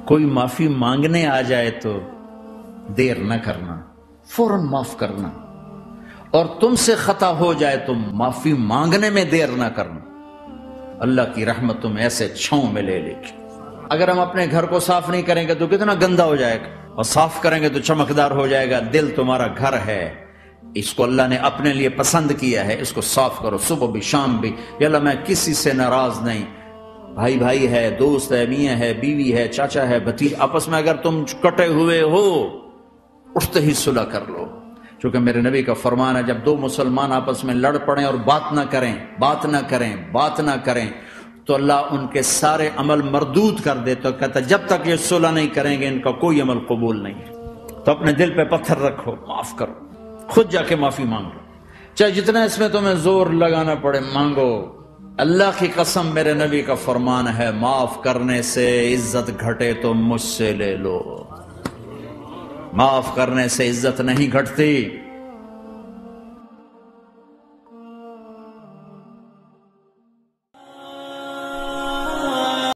کوئی معافی مانگنے آ جائے تو دیر نہ کرنا، فوراً معاف کرنا، اور تم سے خطا ہو جائے تو معافی مانگنے میں دیر نہ کرنا۔ اللہ کی رحمت تم ایسے چھاؤں میں لے لے گی۔ اگر ہم اپنے گھر کو صاف نہیں کریں گے تو کتنا گندا ہو جائے گا، اور صاف کریں گے تو چمکدار ہو جائے گا۔ دل تمہارا گھر ہے، اس کو اللہ نے اپنے لیے پسند کیا ہے، اس کو صاف کرو صبح بھی شام بھی۔ یا اللہ میں کسی سے ناراض نہیں، بھائی بھائی ہے، دوست ہے، میاں ہے، بیوی ہے، چاچا ہے، بھتیجا، آپس میں اگر تم کٹے ہوئے ہو اٹھتے ہی صلح کر لو۔ چونکہ میرے نبی کا فرمان ہے جب دو مسلمان آپس میں لڑ پڑیں اور بات نہ کریں تو اللہ ان کے سارے عمل مردود کر دے، تو کہتا جب تک یہ صلح نہیں کریں گے ان کا کوئی عمل قبول نہیں ہے۔ تو اپنے دل پہ پتھر رکھو، معاف کرو، خود جا کے معافی مانگ لو، چاہے جتنا اس میں تمہیں زور لگانا پڑے مانگو۔ اللہ کی قسم میرے نبی کا فرمان ہے معاف کرنے سے عزت گھٹے تو مجھ سے لے لو، معاف کرنے سے عزت نہیں گھٹتی۔